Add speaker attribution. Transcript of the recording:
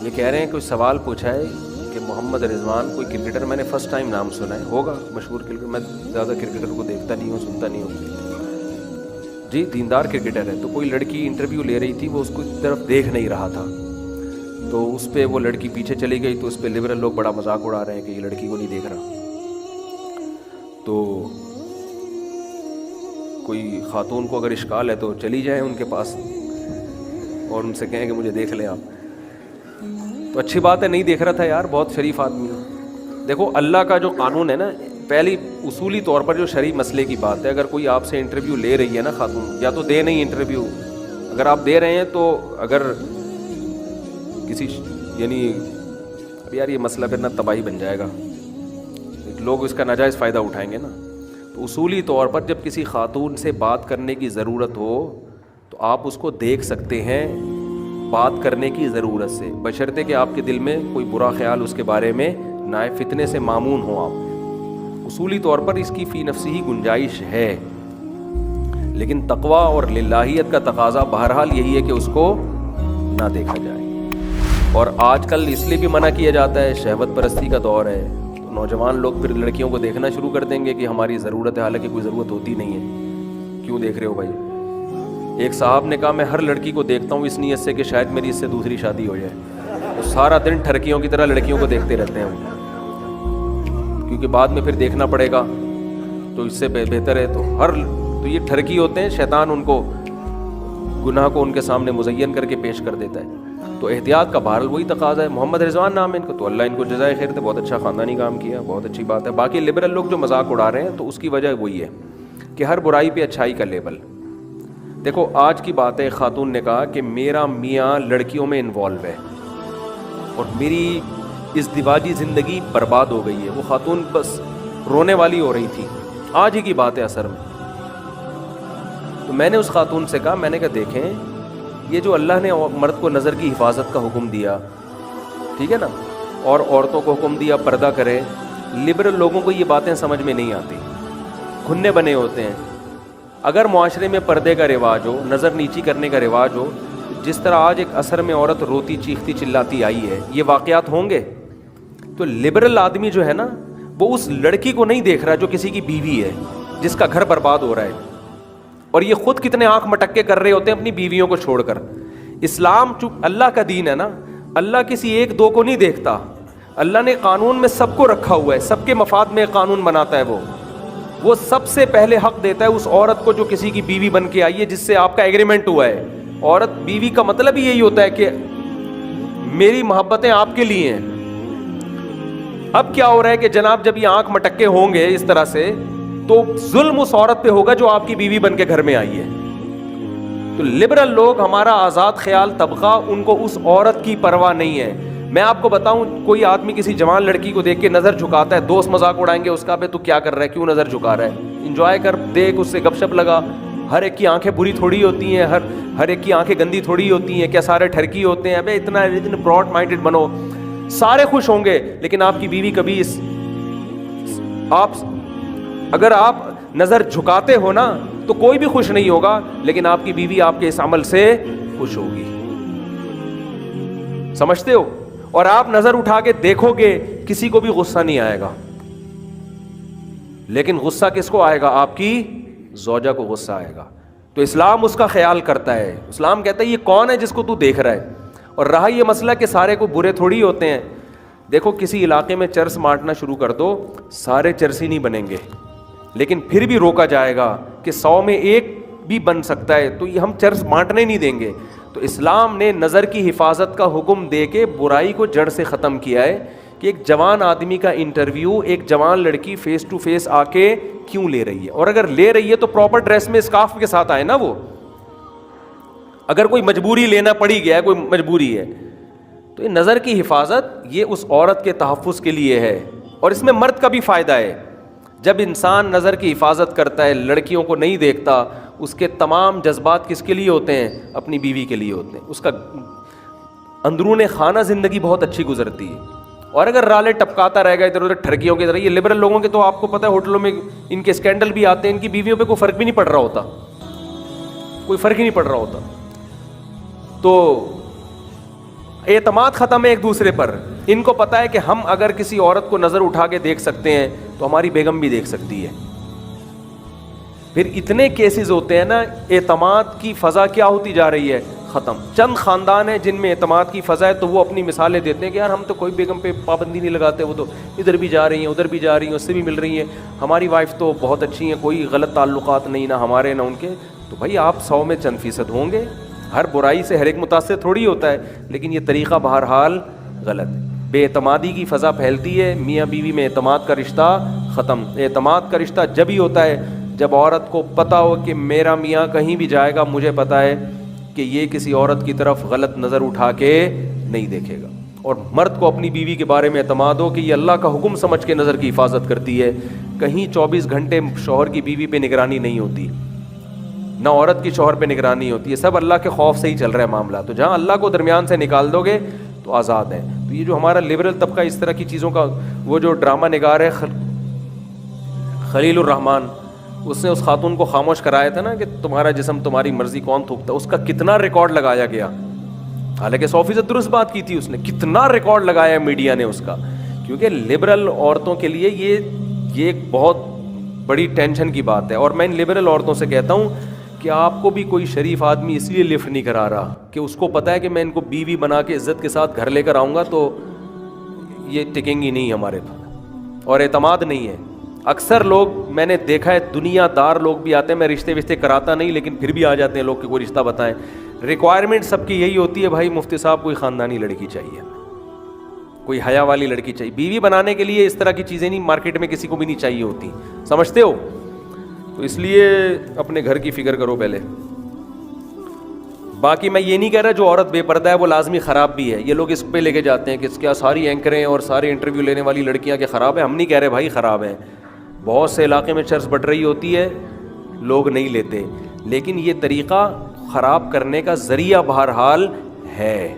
Speaker 1: یہ کہہ رہے ہیں کوئی سوال پوچھا ہے کہ محمد رضوان کوئی کرکٹر، میں نے فرسٹ ٹائم نام سنا ہے، ہوگا مشہور کرکٹر، میں زیادہ کرکٹر کو دیکھتا نہیں ہوں، سنتا نہیں ہوں جی، دیندار کرکٹر ہے۔ تو کوئی لڑکی انٹرویو لے رہی تھی، وہ اس کو طرف دیکھ نہیں رہا تھا، تو اس پہ وہ لڑکی پیچھے چلی گئی، تو اس پہ لبرل لوگ بڑا مذاق اڑا رہے ہیں کہ یہ لڑکی کو نہیں دیکھ رہا۔ تو کوئی خاتون کو اگر اشکال ہے تو چلی جائیں ان کے پاس اور ان سے کہیں کہ مجھے دیکھ لیں آپ، تو اچھی بات ہے، نہیں دیکھ رہا تھا یار، بہت شریف آدمی ہے۔ دیکھو اللہ کا جو قانون ہے نا، پہلی اصولی طور پر جو شرعی مسئلے کی بات ہے، اگر کوئی آپ سے انٹرویو لے رہی ہے نا خاتون، یا تو دے نہیں انٹرویو، اگر آپ دے رہے ہیں تو اگر کسی یعنی اب یار یہ مسئلہ پھر نہ تباہی بن جائے گا، لوگ اس کا ناجائز فائدہ اٹھائیں گے نا، تو اصولی طور پر جب کسی خاتون سے بات کرنے کی ضرورت ہو تو آپ اس کو دیکھ سکتے ہیں بات کرنے کی ضرورت سے، بشرطے کہ آپ کے دل میں کوئی برا خیال اس کے بارے میں نہ آئے، فتنے سے مامون ہو آپ، اصولی طور پر اس کی فی نفسی ہی گنجائش ہے، لیکن تقویٰ اور للہیت کا تقاضا بہرحال یہی ہے کہ اس کو نہ دیکھا جائے۔ اور آج کل اس لیے بھی منع کیا جاتا ہے، شہوت پرستی کا دور ہے، تو نوجوان لوگ پھر لڑکیوں کو دیکھنا شروع کر دیں گے کہ ہماری ضرورت ہے، حالانکہ کوئی ضرورت ہوتی نہیں ہے، کیوں دیکھ رہے ہو بھائی؟ ایک صاحب نے کہا میں ہر لڑکی کو دیکھتا ہوں اس نیت سے کہ شاید میری اس سے دوسری شادی ہو جائے، تو سارا دن ٹھرکیوں کی طرح لڑکیوں کو دیکھتے رہتے ہیں، کیونکہ بعد میں پھر دیکھنا پڑے گا، تو اس سے بہتر ہے تو یہ ٹھرکی ہوتے ہیں، شیطان ان کو گناہ کو ان کے سامنے مزین کر کے پیش کر دیتا ہے، تو احتیاط کا بہرحال وہی تقاضا ہے۔ محمد رضوان نام ہے ان کو، تو اللہ ان کو جزائے خیر دے، بہت اچھا خاندانی کام کیا، بہت اچھی بات ہے۔ باقی لبرل لوگ جو مذاق اڑا رہے ہیں تو اس کی وجہ وہی ہے کہ ہر برائی پہ اچھائی کا لیبل۔ دیکھو آج کی بات ہے، خاتون نے کہا کہ میرا میاں لڑکیوں میں انوالو ہے اور میری ازدواجی زندگی برباد ہو گئی ہے، وہ خاتون بس رونے والی ہو رہی تھی، آج ہی کی بات ہے اثر میں۔ تو میں نے اس خاتون سے کہا، میں نے کہا دیکھیں یہ جو اللہ نے مرد کو نظر کی حفاظت کا حکم دیا، ٹھیک ہے نا، اور عورتوں کو حکم دیا پردہ کرے، لبرل لوگوں کو یہ باتیں سمجھ میں نہیں آتی، گھنے بنے ہوتے ہیں۔ اگر معاشرے میں پردے کا رواج ہو، نظر نیچی کرنے کا رواج ہو، جس طرح آج ایک عصر میں عورت روتی چیختی چلاتی آئی ہے، یہ واقعات ہوں گے، تو لبرل آدمی جو ہے نا وہ اس لڑکی کو نہیں دیکھ رہا جو کسی کی بیوی ہے، جس کا گھر برباد ہو رہا ہے، اور یہ خود کتنے آنکھ مٹکے کر رہے ہوتے ہیں اپنی بیویوں کو چھوڑ کر۔ اسلام چونکہ اللہ کا دین ہے نا، اللہ کسی ایک دو کو نہیں دیکھتا، اللہ نے قانون میں سب کو رکھا ہوا ہے، سب کے مفاد میں قانون بناتا ہے، وہ سب سے پہلے حق دیتا ہے اس عورت کو جو کسی کی بیوی بن کے آئی ہے، جس سے آپ کا ایگریمنٹ ہوا ہے۔ عورت بیوی کا مطلب ہی یہی ہوتا ہے کہ میری محبتیں آپ کے لیے ہیں۔ اب کیا ہو رہا ہے کہ جناب جب یہ آنکھ مٹکے ہوں گے اس طرح سے، تو ظلم اس عورت پہ ہوگا جو آپ کی بیوی بن کے گھر میں آئی ہے۔ تو لبرل لوگ، ہمارا آزاد خیال طبقہ، ان کو اس عورت کی پرواہ نہیں ہے۔ میں آپ کو بتاؤں، کوئی آدمی کسی جوان لڑکی کو دیکھ کے نظر جھکاتا ہے، دوست مذاق اڑائیں گے اس کا، بے تو کیا کر رہا ہے، کیوں نظر جھکا رہا ہے، انجوائے کر، دیکھ، اس سے گپ شپ لگا۔ ہر ایک کی آنکھیں بری تھوڑی ہوتی ہیں، ہر ایک کی آنکھیں گندی تھوڑی ہوتی ہیں، کیا سارے ٹھرکی ہوتے ہیں؟ ابے اتنا براڈ مائنڈڈ بنو، سارے خوش ہوں گے، لیکن آپ کی بیوی کبھی اگر آپ نظر جھکاتے ہو نا تو کوئی بھی خوش نہیں ہوگا، لیکن آپ کی بیوی آپ کے اس عمل سے خوش ہوگی، سمجھتے ہو؟ اور آپ نظر اٹھا کے دیکھو گے کسی کو بھی غصہ نہیں آئے گا، لیکن غصہ کس کو آئے گا؟ آپ کی زوجہ کو غصہ آئے گا۔ تو اسلام اس کا خیال کرتا ہے، اسلام کہتا ہے یہ کون ہے جس کو تو دیکھ رہا ہے۔ اور رہا یہ مسئلہ کہ سارے کو برے تھوڑی ہوتے ہیں، دیکھو کسی علاقے میں چرس بانٹنا شروع کر دو، سارے چرسی نہیں بنیں گے، لیکن پھر بھی روکا جائے گا کہ 100 میں ایک بھی بن سکتا ہے، تو یہ ہم چرس بانٹنے نہیں دیں گے۔ تو اسلام نے نظر کی حفاظت کا حکم دے کے برائی کو جڑ سے ختم کیا ہے کہ ایک جوان آدمی کا انٹرویو ایک جوان لڑکی فیس ٹو فیس آ کے کیوں لے رہی ہے، اور اگر لے رہی ہے تو پراپر ڈریس میں، اسکارف کے ساتھ آئے نا وہ، اگر کوئی مجبوری لینا پڑی گیا ہے، کوئی مجبوری ہے، تو یہ نظر کی حفاظت یہ اس عورت کے تحفظ کے لیے ہے، اور اس میں مرد کا بھی فائدہ ہے۔ جب انسان نظر کی حفاظت کرتا ہے، لڑکیوں کو نہیں دیکھتا، اس کے تمام جذبات کس کے لیے ہوتے ہیں؟ اپنی بیوی کے لیے ہوتے ہیں، اس کا اندرون خانہ زندگی بہت اچھی گزرتی ہے۔ اور اگر رالے ٹپکاتا رہے گا ادھر ادھر ٹھرکیوں کی طرح، یہ لبرل لوگوں کے تو آپ کو پتہ ہے ہوٹلوں میں ان کے اسکینڈل بھی آتے ہیں، ان کی بیویوں پہ کوئی فرق بھی نہیں پڑ رہا ہوتا، کوئی فرق ہی نہیں پڑ رہا ہوتا۔ تو اعتماد ختم ہے ایک دوسرے پر. ان کو پتا ہے کہ ہم اگر کسی عورت کو نظر اٹھا کے دیکھ سکتے ہیں تو ہماری بیگم بھی دیکھ سکتی ہے. پھر اتنے کیسز ہوتے ہیں نا, اعتماد کی فضا کیا ہوتی جا رہی ہے, ختم. چند خاندان ہیں جن میں اعتماد کی فضا ہے, تو وہ اپنی مثالیں دیتے ہیں کہ یار ہم تو کوئی بیگم پہ پابندی نہیں لگاتے, وہ تو ادھر بھی جا رہی ہیں ادھر بھی جا رہی ہیں, اس سے بھی مل رہی ہیں, ہماری وائف تو بہت اچھی ہیں, کوئی غلط تعلقات نہیں, نہ ہمارے نہ ان کے. تو بھائی آپ 100 میں چند فیصد ہوں گے, ہر برائی سے ہر ایک متاثر تھوڑی ہوتا ہے, لیکن یہ طریقہ بہرحال غلط ہے. بے اعتمادی کی فضا پھیلتی ہے, میاں بیوی میں اعتماد کا رشتہ ختم. اعتماد کا رشتہ جب ہی ہوتا ہے جب عورت کو پتہ ہو کہ میرا میاں کہیں بھی جائے گا مجھے پتہ ہے کہ یہ کسی عورت کی طرف غلط نظر اٹھا کے نہیں دیکھے گا. اور مرد کو اپنی بیوی کے بارے میں اعتماد ہو کہ یہ اللہ کا حکم سمجھ کے نظر کی حفاظت کرتی ہے. کہیں 24 گھنٹے شوہر کی بیوی پہ نگرانی نہیں ہوتی, نہ عورت کی شوہر پہ نگرانی ہوتی ہے, سب اللہ کے خوف سے ہی چل رہا ہے معاملہ. تو جہاں اللہ کو درمیان سے نکال دو گے تو آزاد ہے. تو یہ جو ہمارا لبرل طبقہ اس طرح کی چیزوں کا, وہ جو ڈرامہ نگار ہے خلیل الرحمان, اس نے اس خاتون کو خاموش کرایا تھا نا کہ تمہارا جسم تمہاری مرضی کون تھوکتا, اس کا کتنا ریکارڈ لگایا گیا, حالانکہ 100% درست بات کی تھی اس نے, کتنا ریکارڈ لگایا میڈیا نے اس کا. کیونکہ لبرل عورتوں کے لیے یہ ایک بہت بڑی ٹینشن کی بات ہے. اور میں ان لبرل عورتوں سے کہتا ہوں کہ آپ کو بھی کوئی شریف آدمی اس لیے لفٹ نہیں کرا رہا کہ اس کو پتا ہے کہ میں ان کو بیوی بنا کے عزت کے ساتھ گھر لے کر آؤں گا تو یہ ٹکیں گی نہیں ہمارے پاس, اور اعتماد نہیں ہے. اکثر لوگ میں نے دیکھا ہے, دنیا دار لوگ بھی آتے ہیں, میں رشتے کراتا نہیں لیکن پھر بھی آ جاتے ہیں لوگ کہ کوئی رشتہ بتائیں. ریکوائرمنٹ سب کی یہی ہوتی ہے, بھائی مفتی صاحب کوئی خاندانی لڑکی چاہیے, کوئی حیا والی لڑکی چاہیے. بیوی بنانے کے لیے اس طرح کی چیزیں نہیں, مارکیٹ میں کسی کو بھی نہیں چاہیے ہوتی, سمجھتے ہو. تو اس لیے اپنے گھر کی فکر کرو پہلے. باقی میں یہ نہیں کہہ رہا جو عورت بے پردہ ہے وہ لازمی خراب بھی ہے. یہ لوگ اس پہ لے کے جاتے ہیں کہ کیا ساری اینکریں اور سارے انٹرویو لینے والی لڑکیاں کے خراب ہیں. ہم نہیں کہہ رہے بھائی خراب ہیں, بہت سے علاقے میں چرس بٹ رہی ہوتی ہے, لوگ نہیں لیتے, لیکن یہ طریقہ خراب کرنے کا ذریعہ بہرحال ہے.